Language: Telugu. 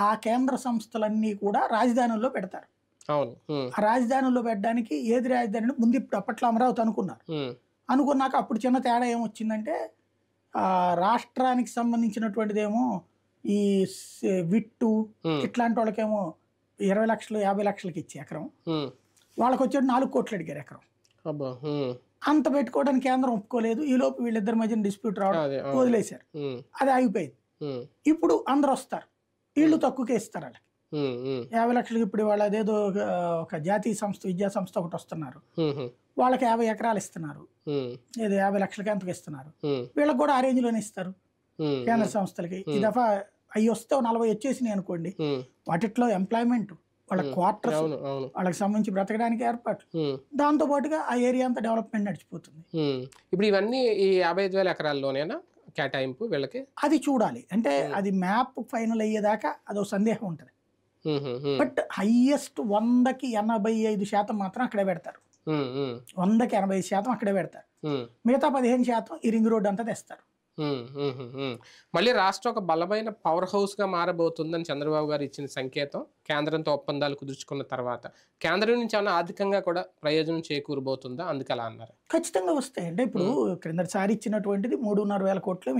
ఆ కేంద్ర సంస్థలన్నీ కూడా రాజధానుల్లో పెడతారు. అవును. ఆ రాజధానుల్లో పెట్టడానికి ఏది రాజధాని అంటే ముందు ఇప్పుడు అప్పట్లో అమరావతి అనుకున్నారు. అనుకున్నాక అప్పుడు చిన్న తేడా ఏమొచ్చిందంటే రాష్ట్రానికి సంబంధించినటువంటిదేమో ఈ విట్టు ఇట్లాంటి వాళ్ళకేమో 20 లక్షలు 50 లక్షలకి ఇచ్చి ఎకరం, వాళ్ళకి వచ్చేది 4 కోట్లు అడిగారు ఎకరం. అంత పెట్టుకోవడానికి కేంద్రం ఒప్పుకోలేదు. ఈ లోపు వీళ్ళిద్దరి మధ్యన డిస్ప్యూట్ రావడం వదిలేశారు. అది ఆగిపోయింది. ఇప్పుడు అందరు వస్తారు, వీళ్ళు తక్కువకే ఇస్తారు వాళ్ళకి 50 లక్షలకి. ఇప్పుడు వాళ్ళ అదేదో ఒక జాతీయ సంస్థ విద్యా సంస్థ ఒకటి వస్తున్నారు, వాళ్ళకి 50 ఎకరాలు ఇస్తున్నారు, ఏదో 50 లక్షలకి ఎంతకు ఇస్తున్నారు. వీళ్ళకి కూడా ఆ రేంజ్ లోనే ఇస్తారు కేంద్ర సంస్థలకి. ఈ దఫా అవి వస్తే 40 వచ్చేసినాయి అనుకోండి, వాటిట్లో ఎంప్లాయ్మెంట్, వాళ్ళ క్వార్టర్స్, వాళ్ళకి సంబంధించి బ్రతకడానికి ఏర్పాట్లు, దాంతో పాటుగా ఆ ఏరియా అంతా డెవలప్మెంట్ నడిచిపోతుంది. ఇప్పుడు ఇవన్నీ ఈ 55,000 ఎకరాల్లోనేనా కేటాయింపు వీళ్ళకి? అది చూడాలి. అంటే అది మ్యాప్ ఫైనల్ అయ్యేదాకా అదో సందేహం ఉంటుంది. బట్ హైయెస్ట్ 100కి 85% మాత్రం అక్కడే పెడతారు. 100కి 85% అక్కడే పెడతారు. మిగతా 15% ఈ రింగ్ రోడ్ అంతా తెస్తారు. మళ్ళీ రాష్ట్రం ఒక బలమైన పవర్ హౌస్ గా మారబోతుందని చంద్రబాబు గారు ఇచ్చిన సంకేతం కేంద్రంతో ఒప్పందాలు కుదుర్చుకున్న తర్వాత కేంద్రం నుంచి ఏమైనా ఆర్థికంగా కూడా ప్రయోజనం చేకూరబోతుందా? అందుకు అలా అన్నారు. ఖచ్చితంగా వస్తాయి. అంటే ఇప్పుడు క్రిందటిసారి ఇచ్చినటువంటిది 3,500,000 కోట్లు